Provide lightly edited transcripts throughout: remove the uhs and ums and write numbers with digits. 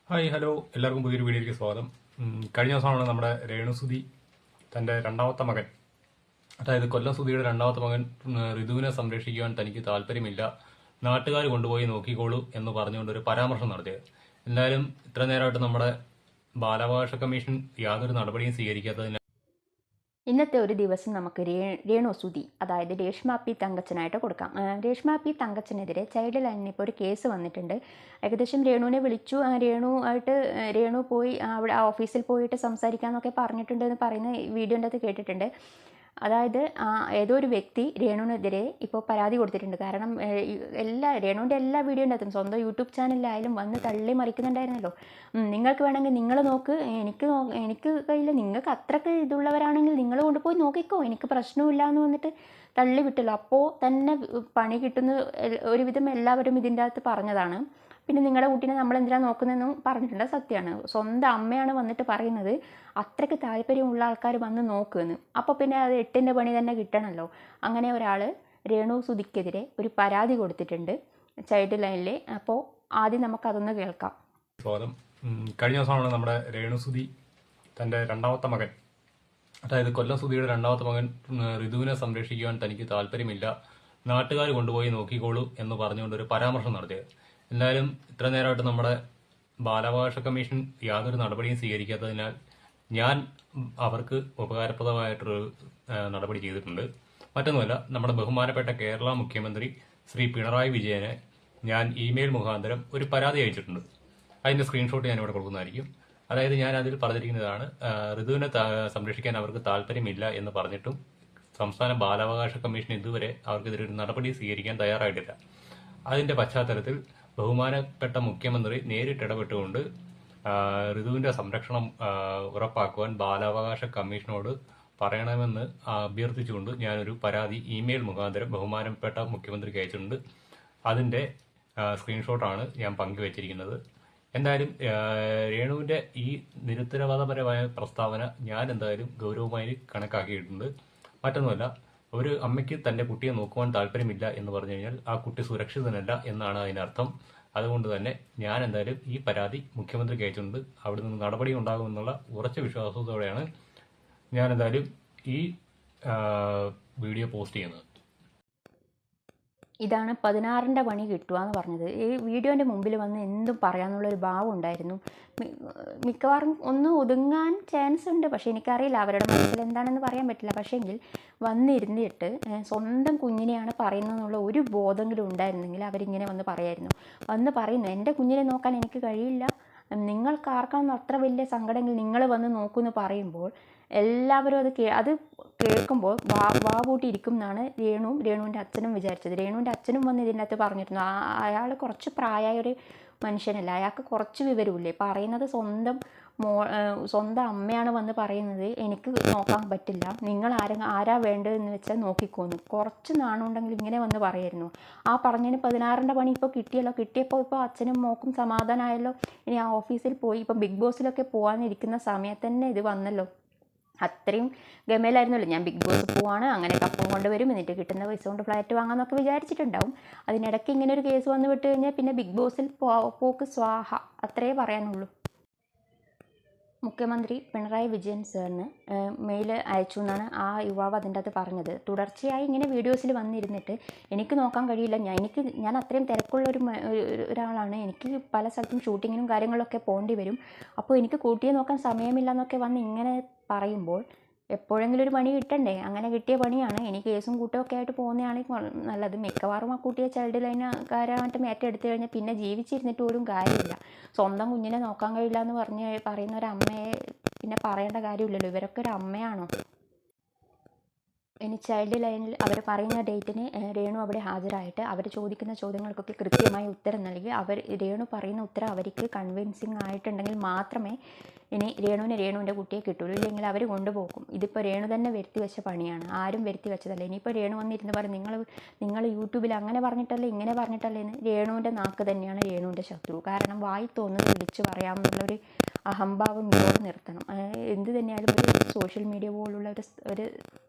Hi hello എല്ലാവർക്കും പുതിയൊരു വീഡിയോയിലേക്ക് സ്വാഗതം. കഴിഞ്ഞ ദിവസമാണ് നമ്മുടെ രേണുസുതി തൻ്റെ രണ്ടാമത്തെ മകൻ, അതായത് കൊല്ലം സുധിയുടെ രണ്ടാമത്തെ മകൻ ഋതുവിനെ സംരക്ഷിക്കുവാൻ തനിക്ക് താല്പര്യമില്ല, നാട്ടുകാർ കൊണ്ടുപോയി നോക്കിക്കോളൂ എന്ന് പറഞ്ഞുകൊണ്ട് ഒരു പരാമർശം നടത്തിയത്. എന്തായാലും ഇത്ര നേരമായിട്ട് നമ്മുടെ ബാലാവകാശ കമ്മീഷൻ യാതൊരു നടപടിയും സ്വീകരിക്കാത്തതിനാൽ ഇന്നത്തെ ഒരു ദിവസം നമുക്ക് രേണുസുതി അതായത് രേഷ്മ പി തങ്കച്ചനായിട്ട് കൊടുക്കാം. രേഷ്മ പി തങ്കച്ചനെതിരെ ചൈൽഡ് ലൈനിൽ ഇപ്പോൾ ഒരു കേസ് വന്നിട്ടുണ്ട്. ഏകദേശം രേണുവിനെ വിളിച്ചു, രേണു പോയി അവിടെ ഓഫീസിൽ പോയിട്ട് സംസാരിക്കാമെന്നൊക്കെ പറഞ്ഞിട്ടുണ്ട് എന്ന് പറയുന്ന വീഡിയോൻ്റെ അകത്ത് കേട്ടിട്ടുണ്ട്. അതായത് ഏതോ ഒരു വ്യക്തി രേണുവിനെതിരെ ഇപ്പോൾ പരാതി കൊടുത്തിട്ടുണ്ട്. കാരണം രേണുവിൻ്റെ എല്ലാ വീഡിയോൻ്റെ അകത്തും സ്വന്തം യൂട്യൂബ് ചാനലിലായാലും വന്ന് തള്ളി മറിക്കുന്നുണ്ടായിരുന്നല്ലോ. നിങ്ങൾക്ക് വേണമെങ്കിൽ നിങ്ങൾ നോക്ക്, എനിക്ക് കഴിയില്ല, നിങ്ങൾക്ക് അത്രയ്ക്ക് ഇതുള്ളവരാണെങ്കിൽ നിങ്ങൾ കൊണ്ടുപോയി നോക്കിക്കോ, എനിക്ക് പ്രശ്നമില്ല എന്ന് വന്നിട്ട് തള്ളി വിട്ടല്ലോ. അപ്പോൾ തന്നെ പണി കിട്ടുന്ന ഒരുവിധം എല്ലാവരും ഇതിൻ്റെ അകത്ത് പറഞ്ഞതാണ്. പിന്നെ നിങ്ങളുടെ കുട്ടീനെ നമ്മൾ എന്തിനാണ് നോക്കുന്നതെന്നും പറഞ്ഞിട്ടുണ്ട്. സത്യമാണ്, സ്വന്തം അമ്മയാണ് വന്നിട്ട് പറയുന്നത് അത്രയ്ക്ക് താല്പര്യമുള്ള ആൾക്കാർ വന്ന് നോക്കുമെന്ന്. അപ്പോൾ പിന്നെ അത് 8ൻ്റെ പണി തന്നെ കിട്ടണമല്ലോ. അങ്ങനെ ഒരാൾ രേണുസുതിക്കെതിരെ ഒരു പരാതി കൊടുത്തിട്ടുണ്ട് ചൈൽഡ് ലൈനിൽ. അപ്പോൾ ആദ്യം നമുക്കതൊന്ന് കേൾക്കാം. സ്വാഗതം. കഴിഞ്ഞ ദിവസമാണ് നമ്മുടെ രേണുസുതി തൻ്റെ രണ്ടാമത്തെ മകൻ, അതായത് കൊല്ലം സുധിയുടെ രണ്ടാമത്തെ മകൻ ഋതുവിനെ സംരക്ഷിക്കുവാൻ തനിക്ക് താല്പര്യമില്ല, നാട്ടുകാർ കൊണ്ടുപോയി നോക്കിക്കോളൂ എന്ന് പറഞ്ഞുകൊണ്ട് ഒരു പരാമർശം നടത്തിയത്. എന്തായാലും ഇത്ര നേരമായിട്ട് നമ്മുടെ ബാലാവകാശ കമ്മീഷൻ യാതൊരു നടപടിയും സ്വീകരിക്കാത്തതിനാൽ ഞാൻ അവർക്ക് ഉപകാരപ്രദമായിട്ടൊരു നടപടി ചെയ്തിട്ടുണ്ട്. മറ്റൊന്നുമല്ല, നമ്മുടെ ബഹുമാനപ്പെട്ട കേരള മുഖ്യമന്ത്രി ശ്രീ പിണറായി വിജയനെ ഞാൻ ഇമെയിൽ മുഖാന്തരം ഒരു പരാതി അയച്ചിട്ടുണ്ട്. അതിൻ്റെ സ്ക്രീൻഷോട്ട് ഞാനിവിടെ കൊടുക്കുന്നതായിരിക്കും. അതായത് ഞാൻ അതിൽ പറഞ്ഞിരിക്കുന്നതാണ്, ഋതുവിനെ സംരക്ഷിക്കാൻ അവർക്ക് താല്പര്യമില്ല എന്ന് പറഞ്ഞിട്ടും സംസ്ഥാന ബാലാവകാശ കമ്മീഷൻ ഇതുവരെ അവർക്കെതിരെ ഒരു നടപടി സ്വീകരിക്കാൻ തയ്യാറായിട്ടില്ല. അതിൻ്റെ പശ്ചാത്തലത്തിൽ ബഹുമാനപ്പെട്ട മുഖ്യമന്ത്രി നേരിട്ടിടപെട്ടുകൊണ്ട് ഋതുവിൻ്റെ സംരക്ഷണം ഉറപ്പാക്കുവാൻ ബാലാവകാശ കമ്മീഷനോട് പറയണമെന്ന് അഭ്യർത്ഥിച്ചുകൊണ്ട് ഞാനൊരു പരാതി ഇമെയിൽ മുഖാന്തരം ബഹുമാനപ്പെട്ട മുഖ്യമന്ത്രിക്ക് അയച്ചിട്ടുണ്ട്. അതിൻ്റെ സ്ക്രീൻഷോട്ടാണ് ഞാൻ പങ്കുവച്ചിരിക്കുന്നത്. എന്തായാലും രേണുവിൻ്റെ ഈ നിരുത്തരവാദപരമായ പ്രസ്താവന ഞാൻ എന്തായാലും ഗൗരവമായി കണക്കാക്കിയിട്ടുണ്ട്. മറ്റൊന്നുമല്ല, ഒരു അമ്മയ്ക്ക് തൻ്റെ കുട്ടിയെ നോക്കുവാൻ താല്പര്യമില്ല എന്ന് പറഞ്ഞു കഴിഞ്ഞാൽ ആ കുട്ടി സുരക്ഷിതനല്ല എന്നാണ് അതിനർത്ഥം. അതുകൊണ്ട് തന്നെ ഞാൻ എന്തായാലും ഈ പരാതി മുഖ്യമന്ത്രിക്ക് അയച്ചിട്ടുണ്ട്. അവിടെ നിന്ന് നടപടി ഉണ്ടാകുമെന്നുള്ള ഉറച്ച വിശ്വാസത്തോടെയാണ് ഞാൻ എന്തായാലും ഈ വീഡിയോ പോസ്റ്റ് ചെയ്യുന്നത്. ഇതാണ് 16ൻ്റെ പണി കിട്ടുക എന്ന് പറഞ്ഞത്. ഈ വീഡിയോൻ്റെ മുമ്പിൽ വന്ന് എന്തും പറയാമെന്നുള്ളൊരു ഭാവം ഉണ്ടായിരുന്നു. മിക്കവാറും ഒന്ന് ഒതുങ്ങാൻ ചാൻസ് ഉണ്ട്, പക്ഷേ എനിക്കറിയില്ല അവരുടെ മനസ്സിൽ എന്താണെന്ന് പറയാൻ പറ്റില്ല. പക്ഷേങ്കിൽ വന്നിരുന്നിട്ട് സ്വന്തം കുഞ്ഞിനെയാണ് പറയുന്നതെന്നുള്ള ഒരു ബോധമെങ്കിലും ഉണ്ടായിരുന്നെങ്കിൽ അവരിങ്ങനെ വന്ന് പറയായിരുന്നു. വന്ന് പറയുന്നു, എൻ്റെ കുഞ്ഞിനെ നോക്കാൻ എനിക്ക് കഴിയില്ല, നിങ്ങൾക്ക് ആർക്കാണെന്ന് അത്ര വലിയ സങ്കടമെങ്കിൽ നിങ്ങൾ വന്ന് നോക്കുമെന്ന് പറയുമ്പോൾ എല്ലാവരും അത് കേൾക്കുമ്പോൾ വാ പൂട്ടിയിരിക്കും എന്നാണ് രേണുവിൻ്റെ അച്ഛനും വിചാരിച്ചത്. രേണുവിൻ്റെ അച്ഛനും വന്ന് ഇതിൻ്റെ അകത്ത് പറഞ്ഞിരുന്നു, അയാൾ കുറച്ച് പ്രായമായ ഒരു മനുഷ്യനല്ല, അയാൾക്ക് കുറച്ച് വിവരമില്ലേ, പറയുന്നത് സ്വന്തം അമ്മയാണ് വന്ന് പറയുന്നത് എനിക്ക് നോക്കാൻ പറ്റില്ല, നിങ്ങൾ ആരാ വേണ്ടതെന്ന് വെച്ചാൽ നോക്കിക്കോന്ന്. കുറച്ച് നാണുണ്ടെങ്കിൽ ഇങ്ങനെ വന്ന് പറയായിരുന്നു. ആ പറഞ്ഞതിന് 16ൻ്റെ പണി ഇപ്പോൾ കിട്ടിയപ്പോൾ ഇപ്പോൾ അച്ഛനും മോക്കും സമാധാനമായല്ലോ. ഇനി ആ ഓഫീസിൽ പോയി ഇപ്പം ബിഗ് ബോസിലൊക്കെ പോകാനിരിക്കുന്ന സമയത്ത് തന്നെ ഇത് വന്നല്ലോ. അത്രയും ഗമയിലായിരുന്നല്ലോ, ഞാൻ ബിഗ് ബോസ് പോവാണ്, അങ്ങനെ കപ്പും കൊണ്ടുവരും, എന്നിട്ട് കിട്ടുന്ന പൈസ കൊണ്ട് ഫ്ലാറ്റ് വാങ്ങാമെന്നൊക്കെ വിചാരിച്ചിട്ടുണ്ടാവും. അതിനിടയ്ക്ക് ഇങ്ങനെ ഒരു കേസ് വന്ന് വിട്ട് കഴിഞ്ഞാൽ പിന്നെ ബിഗ് ബോസിൽ പോക്ക് സ്വാഹ, അത്രേ പറയാനുള്ളൂ. മുഖ്യമന്ത്രി പിണറായി വിജയൻ സാറിന് മെയിൽ അയച്ചു എന്നാണ് ആ യുവാവ് അതിൻ്റെ അകത്ത് പറഞ്ഞത്. തുടർച്ചയായി ഇങ്ങനെ വീഡിയോസിൽ വന്നിരുന്നിട്ട് എനിക്ക് നോക്കാൻ കഴിയില്ല, ഞാൻ അത്രയും തിരക്കുള്ള ഒരാളാണ്, എനിക്ക് പല സ്ഥലത്തും ഷൂട്ടിങ്ങിനും കാര്യങ്ങളൊക്കെ പോകേണ്ടി വരും, അപ്പോൾ എനിക്ക് കുട്ടിയെ നോക്കാൻ സമയമില്ല എന്നൊക്കെ വന്ന് ഇങ്ങനെ പറയുമ്പോൾ എപ്പോഴെങ്കിലും ഒരു പണി കിട്ടണ്ടേ. അങ്ങനെ കിട്ടിയ പണിയാണ്. ഇനി കേസും കൂട്ടമൊക്കെ ആയിട്ട് പോകുന്നതാണെങ്കിൽ നല്ലത്. മിക്കവാറും ആ കുട്ടിയെ ചൈൽഡ് ലൈനുകാരായിട്ട് ഏറ്റെടുത്തു കഴിഞ്ഞാൽ പിന്നെ ജീവിച്ചിരുന്നിട്ട് പോലും കാര്യമില്ല. സ്വന്തം കുഞ്ഞിനെ നോക്കാൻ കഴിയില്ല എന്ന് പറയുന്ന ഒരു അമ്മയെ പിന്നെ പറയേണ്ട കാര്യമില്ലല്ലോ. ഇവരൊക്കെ ഒരു അമ്മയാണോ? ഇനി ചൈൽഡ് ലൈനിൽ അവർ പറയുന്ന ഡേറ്റിന് രേണു അവിടെ ഹാജരായിട്ട് അവർ ചോദിക്കുന്ന ചോദ്യങ്ങൾക്കൊക്കെ കൃത്യമായി ഉത്തരം നൽകി രേണു പറയുന്ന ഉത്തരം അവർക്ക് കൺവിൻസിങ് ആയിട്ടുണ്ടെങ്കിൽ മാത്രമേ ഇനി രേണുവിൻ്റെ കുട്ടിയെ കിട്ടുള്ളൂ, ഇല്ലെങ്കിൽ അവർ കൊണ്ടുപോകും. ഇതിപ്പോൾ രേണു തന്നെ വരുത്തി വെച്ച പണിയാണ്, ആരും വരുത്തി വെച്ചതല്ല. ഇനിയിപ്പോൾ രേണു വന്നിരുന്ന് പറയും നിങ്ങൾ യൂട്യൂബിൽ അങ്ങനെ പറഞ്ഞിട്ടല്ലേ ഇങ്ങനെ പറഞ്ഞിട്ടല്ലേ എന്ന്. രേണുവിൻ്റെ നാക്ക് തന്നെയാണ് രേണുവിൻ്റെ ശത്രു. കാരണം വായി തോന്നുന്നത് വിളിച്ച് പറയാമെന്നുള്ളൊരു അഹംഭാവം ഇതോടെ നിർത്തണം. എന്ത് തന്നെയായാലും ഒരു സോഷ്യൽ മീഡിയ പോലുള്ള ഒരു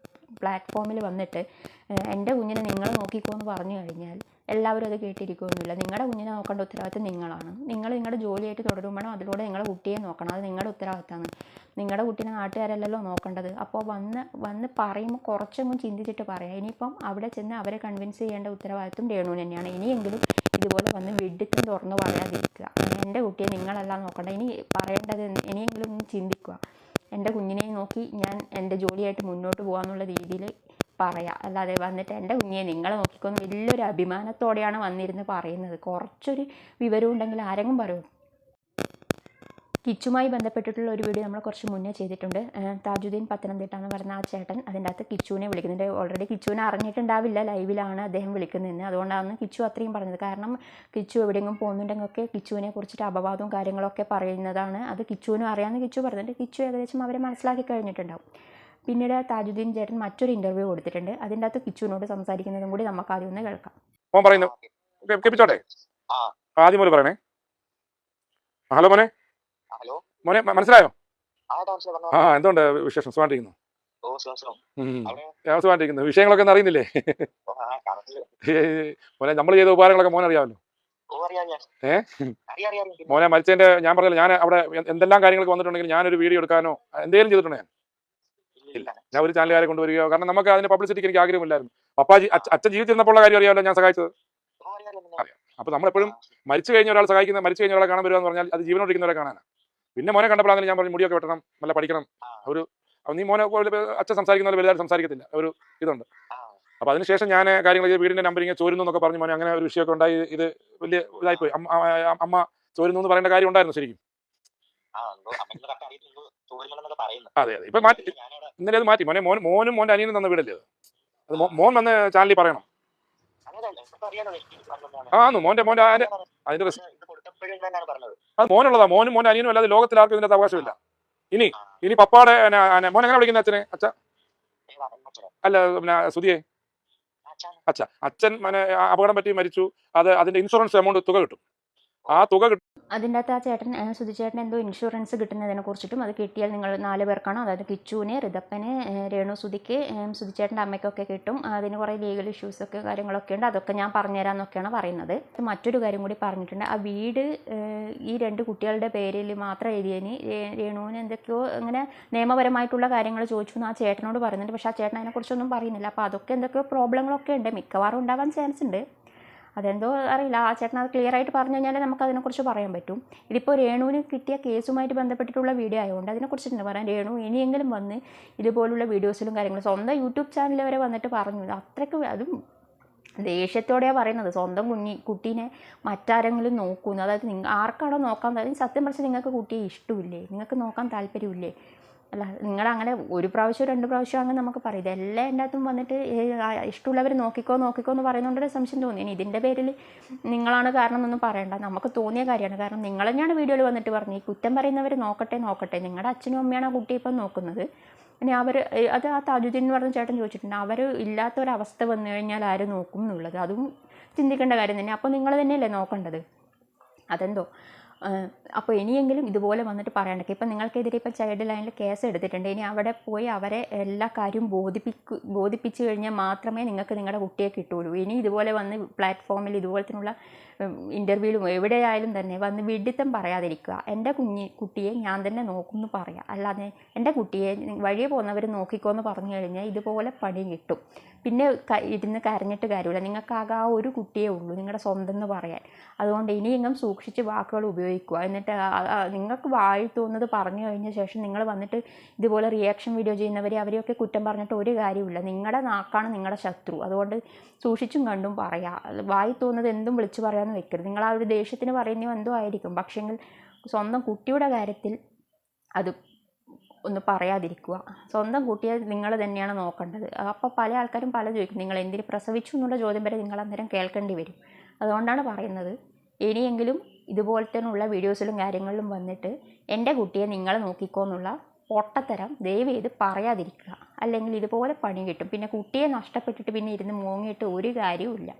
പ്ലാറ്റ്ഫോമിൽ വന്നിട്ട് എൻ്റെ കുഞ്ഞിനെ നിങ്ങൾ നോക്കിക്കോ എന്ന് പറഞ്ഞു കഴിഞ്ഞാൽ എല്ലാവരും അത് കേട്ടിരിക്കുകയൊന്നുമില്ല. നിങ്ങളുടെ കുഞ്ഞിനെ നോക്കേണ്ട ഉത്തരവാദിത്തം നിങ്ങളാണ്. നിങ്ങൾ നിങ്ങളുടെ ജോലിയായിട്ട് തുടരുമ്പോൾ അതിലൂടെ നിങ്ങളുടെ കുട്ടിയെ നോക്കണം. അത് നിങ്ങളുടെ ഉത്തരവാദിത്തമാണ്. നിങ്ങളുടെ കുട്ടീനെ നാട്ടുകാരല്ലല്ലോ നോക്കേണ്ടത്. അപ്പോൾ വന്ന് പറയുമ്പോൾ കുറച്ചൊന്നും ചിന്തിച്ചിട്ട് പറയാം. ഇനിയിപ്പം അവിടെ ചെന്ന് അവരെ കൺവിൻസ് ചെയ്യേണ്ട ഉത്തരവാദിത്തം രേണുവിന് തന്നെയാണ്. ഇനിയെങ്കിലും ഇതുപോലെ വന്ന് വിഡിത്തം തുറന്ന് പറയാതിരിക്കുക. എൻ്റെ കുട്ടിയെ നിങ്ങളല്ല നോക്കണ്ട. ഇനി പറയേണ്ടത് ഇനിയെങ്കിലും ഒന്ന് ചിന്തിക്കുക. എൻ്റെ കുഞ്ഞിനെ നോക്കി ഞാൻ എൻ്റെ ജോലിയായിട്ട് മുന്നോട്ട് പോകാമെന്നുള്ള രീതിയിൽ പറയാം. അല്ലാതെ വന്നിട്ട് എൻ്റെ കുഞ്ഞിനെ നിങ്ങളെ നോക്കിക്കൊന്ന് വലിയൊരു അഭിമാനത്തോടെയാണ് വന്നിരുന്ന് പറയുന്നത്. കുറച്ചൊരു വിവരം ഉണ്ടെങ്കിൽ ആരെങ്കിലും പറയും. കിച്ചുമായി ബന്ധപ്പെട്ടിട്ടുള്ള ഒരു വീഡിയോ നമ്മൾ കുറച്ച് മുന്നേ ചെയ്തിട്ടുണ്ട്. താജുദ്ദീൻ പത്തനംതിട്ട എന്ന് പറഞ്ഞ ആ ചേട്ടൻ അതിൻ്റെ അകത്ത് കിച്ചുവിനെ വിളിക്കുന്നുണ്ട്. ഓൾറെഡി കിച്ചുവിനെ അറിഞ്ഞിട്ടുണ്ടാവില്ല ലൈവിലാണ് അദ്ദേഹം വിളിക്കുന്നതെന്ന്. അതുകൊണ്ടാണ് കിച്ചു അത്രയും പറഞ്ഞത്. കാരണം കിച്ചു എവിടെയെങ്കിലും പോകുന്നുണ്ടെങ്കിലൊക്കെ കിച്ചുവിനെ കുറിച്ചിട്ട് അപവാദവും കാര്യങ്ങളൊക്കെ പറയുന്നതാണ്. അത് കിച്ചുവിനും അറിയാമെന്ന് കിച്ചു പറഞ്ഞിട്ട് കിച്ചു ഏകദേശം അവരെ മനസ്സിലാക്കി കഴിഞ്ഞിട്ടുണ്ടാവും. പിന്നീട് താജുദ്ദീൻ ചേട്ടൻ മറ്റൊരു ഇൻ്റർവ്യൂ കൊടുത്തിട്ടുണ്ട്. അതിൻ്റെ അകത്ത് കിച്ചുവിനോട് സംസാരിക്കുന്നതും കൂടി നമുക്ക് ആദ്യം ഒന്ന് കേൾക്കാം. ആദ്യം പോലെ പറയണേ. ഹലോ മോനെ. മോനെ മനസ്സിലായോ? എന്തുകൊണ്ട് വിശേഷം? സുഖമായിട്ടിരിക്കുന്നു. സുഖമായിട്ടിരിക്കുന്നു. വിഷയങ്ങളൊക്കെ ഒന്നും അറിയുന്നില്ലേ? മോനെ നമ്മൾ ചെയ്ത ഉപകാരങ്ങളൊക്കെ മോനെ അറിയാമല്ലോ. മോനെ മരിച്ചതിന്റെ ഞാൻ പറഞ്ഞില്ല, ഞാൻ അവിടെ എന്തെല്ലാം കാര്യങ്ങളൊക്കെ വന്നിട്ടുണ്ടെങ്കിൽ ഞാനൊരു വീഡിയോ എടുക്കാനോ എന്തെങ്കിലും ചെയ്തിട്ടുണ്ടോ? ഇല്ല. ഞാൻ ഒരു ചാനലുകാരെ കൊണ്ടുവരികയോ, കാരണം നമുക്ക് അതിന്റെ പബ്ലിസിറ്റിക്ക് എനിക്ക് ആഗ്രഹമില്ലായിരുന്നു. പപ്പാജി അച്ഛൻ ജീവിച്ചിരുന്നപ്പോഴുള്ള കാര്യം അറിയാമല്ലോ ഞാൻ സഹായിച്ചത്. അറിയാം. അപ്പൊ നമ്മളെപ്പോഴും മരിച്ചു കഴിഞ്ഞ ഒരാൾ സഹായിക്കുന്ന, മരിച്ചു കഴിഞ്ഞ ഒരാളെ കാണാൻ വരിക എന്ന് പറഞ്ഞാൽ അത് ജീവനോടിരിക്കുന്നവരെ കാണാനാണ്. പിന്നെ മോനെ കണ്ടപ്പോഴാണ് ഞാൻ പറഞ്ഞു മുടിയൊക്കെ വെട്ടണം, നല്ല പഠിക്കണം. നീ മോനെ അച്ഛൻ സംസാരിക്കുന്ന പോലെ വലുതായിട്ട് സംസാരിക്കത്തില്ല, ഒരു ഇതുണ്ട്. അപ്പൊ അതിനുശേഷം ഞാൻ കാര്യങ്ങൾ വീടിന്റെ നമ്പർ ഇങ്ങനെ ചോരുന്നു എന്നൊക്കെ പറഞ്ഞു. മോനെ അങ്ങനെ ഒരു വിഷയമൊക്കെ ഉണ്ടായി, ഇത് വലിയ ഇതായിപ്പോയി. അമ്മ ചോരുന്നു എന്ന് പറയേണ്ട കാര്യം ഉണ്ടായിരുന്നു ശരിക്കും. അതെ. ഇപ്പൊ മാറ്റി, ഇന്നലെ അത് മാറ്റി. മോനും മോന്റെ അനിയനും തന്ന വീടല്ലേ അത് മോൻ വന്ന് ചാനലിൽ പറയണം. മോന്റെ അതിന്റെ അത് മോനുള്ളതാ. മോനും മോന്റെ അനിയനും അല്ലാതെ ലോകത്തിൽ ആർക്കും ഇതിന്റെ അവകാശമില്ല. ഇനി പപ്പാടെ മോൻ എങ്ങനെ വിളിക്കുന്ന അച്ഛനെ? അച്ഛ അല്ല, പിന്നെ സുധിയെ അച്ഛൻ അപകടം പറ്റി മരിച്ചു. അതിന്റെ ഇൻഷുറൻസ് എമൗണ്ട് തുക കിട്ടും. ആ തുക കിട്ടും. അതിൻ്റെ അകത്ത് ആ ചേട്ടൻ സുധിച്ചേട്ടൻ എന്തോ ഇൻഷുറൻസ് കിട്ടുന്നതിനെ കുറിച്ചിട്ടും, അത് കിട്ടിയാൽ നിങ്ങൾ 4 പേർക്കാണോ, അതായത് കിച്ചുവിന്, ഋതപ്പന്, രേണു സുധിക്ക്, സുധിച്ചേട്ടൻ്റെ അമ്മയ്ക്കൊക്കെ കിട്ടും. അതിന് കുറേ ലീഗൽ ഇഷ്യൂസൊക്കെ കാര്യങ്ങളൊക്കെ ഉണ്ട്. അതൊക്കെ ഞാൻ പറഞ്ഞുതരാമെന്നൊക്കെയാണ് പറയുന്നത്. മറ്റൊരു കാര്യം കൂടി പറഞ്ഞിട്ടുണ്ട്. ആ വീട് ഈ 2 കുട്ടികളുടെ പേരിൽ മാത്രം എഴുതിയതിന് രേണുവിന് എന്തൊക്കെയോ അങ്ങനെ നിയമപരമായിട്ടുള്ള കാര്യങ്ങൾ ചോദിച്ചു എന്ന് ആ ചേട്ടനോട് പറയുന്നുണ്ട്. പക്ഷേ ആ ചേട്ടൻ അതിനെക്കുറിച്ചൊന്നും പറയുന്നില്ല. അപ്പോൾ അതൊക്കെ എന്തൊക്കെയോ പ്രോബ്ലങ്ങളൊക്കെ ഉണ്ട്, മിക്കവാറും ഉണ്ടാവാൻ ചാൻസ് ഉണ്ട്. അതെന്തോ അറിയില്ല. ആ ചേട്ടൻ അത് ക്ലിയർ ആയിട്ട് പറഞ്ഞു കഴിഞ്ഞാൽ നമുക്ക് അതിനെക്കുറിച്ച് പറയാൻ പറ്റും. ഇതിപ്പോൾ രേണുവിന് കിട്ടിയ കേസുമായിട്ട് ബന്ധപ്പെട്ടിട്ടുള്ള വീഡിയോ ആയതുകൊണ്ട് അതിനെക്കുറിച്ച് തന്നെ പറയാം. രേണു ഇനിയെങ്കിലും വന്ന് ഇതുപോലുള്ള വീഡിയോസിലും കാര്യങ്ങളും സ്വന്തം യൂട്യൂബ് ചാനൽ വരെ വന്നിട്ട് പറഞ്ഞു. അത്രയ്ക്ക് അതും ദേഷ്യത്തോടെയാണ് പറയുന്നത്. സ്വന്തം കുട്ടീനെ മറ്റാരെങ്കിലും നോക്കുന്നു, അതായത് ആർക്കാണോ നോക്കാൻ, അതായത് സത്യം പറഞ്ഞാൽ നിങ്ങൾക്ക് കുട്ടിയെ ഇഷ്ടമില്ലേ, നിങ്ങൾക്ക് നോക്കാൻ താല്പര്യമില്ലേ? അല്ല, നിങ്ങളങ്ങനെ 1 പ്രാവശ്യം 2 പ്രാവശ്യം അങ്ങനെ നമുക്ക് പറയും. ഇതെല്ലാം എൻ്റെ അകത്തും വന്നിട്ട് ഇഷ്ടമുള്ളവർ നോക്കിക്കോ എന്ന് പറയുന്നതുകൊണ്ടൊരു സംശയം തോന്നി. ഇനി ഇതിൻ്റെ പേരിൽ നിങ്ങളാണ് കാരണം എന്നൊന്നും പറയണ്ട, നമുക്ക് തോന്നിയ കാര്യമാണ്. കാരണം നിങ്ങൾ തന്നെയാണ് വീഡിയോയിൽ വന്നിട്ട് പറഞ്ഞു ഈ കുറ്റം പറയുന്നവർ നോക്കട്ടെ, നിങ്ങളുടെ അച്ഛനും അമ്മയാണ് ആ കുട്ടിയെ ഇപ്പം നോക്കുന്നത്. ഇനി അത് ആ താജുദ്ദീൻ എന്ന് പറഞ്ഞ ചേട്ടൻ ചോദിച്ചിട്ടുണ്ട്, അവർ ഇല്ലാത്തൊരവസ്ഥ വന്നു കഴിഞ്ഞാൽ ആര് നോക്കും എന്നുള്ളത്. അതും ചിന്തിക്കേണ്ട കാര്യം തന്നെ. അപ്പോൾ നിങ്ങൾ തന്നെയല്ലേ നോക്കേണ്ടത്. അതെന്തോ അപ്പോൾ ഇനിയെങ്കിലും ഇതുപോലെ വന്നിട്ട് പറയാണ്ടൊക്കെ. ഇപ്പം നിങ്ങൾക്കെതിരെ ഇപ്പം ചൈൽഡ് ലൈനിൽ കേസ് എടുത്തിട്ടുണ്ട്. ഇനി അവിടെ പോയി അവരെ എല്ലാ കാര്യവും ബോധിപ്പിച്ചു കഴിഞ്ഞാൽ മാത്രമേ നിങ്ങൾക്ക് നിങ്ങളുടെ കുട്ടിയെ കിട്ടുള്ളൂ. ഇനി ഇതുപോലെ വന്ന് പ്ലാറ്റ്ഫോമിൽ ഇതുപോലത്തിനുള്ള ഇൻ്റർവ്യൂവിലും എവിടെയായാലും തന്നെ വന്ന് വിഡിത്തം പറയാതിരിക്കുക. എൻ്റെ കുട്ടിയെ ഞാൻ തന്നെ നോക്കുമെന്ന് പറയാം. അല്ലാതെ എൻ്റെ കുട്ടിയെ വഴിയെ പോകുന്നവർ നോക്കിക്കോന്ന് പറഞ്ഞു കഴിഞ്ഞാൽ ഇതുപോലെ പണി കിട്ടും. പിന്നെ ഇരുന്ന് കരഞ്ഞിട്ട് കാര്യമില്ല. നിങ്ങൾക്കാകെ ആ ഒരു കുട്ടിയേ ഉള്ളൂ, നിങ്ങളുടെ സ്വന്തം എന്ന് പറയാൻ. അതുകൊണ്ട് ഇനിയെങ്കിലും സൂക്ഷിച്ച് വാക്കുകൾ ഉപയോഗിക്കുക. എന്നിട്ട് നിങ്ങൾക്ക് വായി തോന്നുന്നത് പറഞ്ഞു കഴിഞ്ഞ ശേഷം നിങ്ങൾ വന്നിട്ട് ഇതുപോലെ റിയാക്ഷൻ വീഡിയോ അവരെയൊക്കെ കുറ്റം പറഞ്ഞിട്ട് ഒരു കാര്യമില്ല. നിങ്ങളുടെ നാക്കാണ് നിങ്ങളുടെ ശത്രു. അതുകൊണ്ട് സൂക്ഷിച്ചും കണ്ടും പറയാം. വായി തോന്നുന്നത് എന്തും വിളിച്ച് പറയാമെന്ന് വെക്കരുത്. നിങ്ങൾ ആ ഒരു ദേഷ്യത്തിന് പറയുന്നതോ എന്തോ ആയിരിക്കും. പക്ഷേങ്കിൽ സ്വന്തം കുട്ടിയുടെ കാര്യത്തിൽ അത് ഒന്ന് പറയാതിരിക്കുക. സ്വന്തം കുട്ടിയെ നിങ്ങൾ തന്നെയാണ് നോക്കേണ്ടത്. അപ്പോൾ പല ആൾക്കാരും ചോദിക്കും, നിങ്ങൾ എന്തിന് പ്രസവിച്ചു എന്നുള്ള ചോദ്യം വരെ നിങ്ങൾ അന്നേരം കേൾക്കേണ്ടി വരും. അതുകൊണ്ടാണ് പറയുന്നത്, ഇനിയെങ്കിലും ഇതുപോലത്തേനുള്ള വീഡിയോസിലും കാര്യങ്ങളിലും വന്നിട്ട് എൻ്റെ കുട്ടിയെ നിങ്ങൾ നോക്കിക്കോ എന്നുള്ള പൊട്ടത്തരം ദയവ് ചെയ്ത് പറയാതിരിക്കുക. അല്ലെങ്കിൽ ഇതുപോലെ പണി കിട്ടും. പിന്നെ കുട്ടിയെ നഷ്ടപ്പെട്ടിട്ട് പിന്നെ ഇരുന്ന് മോങ്ങിയിട്ട് ഒരു കാര്യവുമില്ല.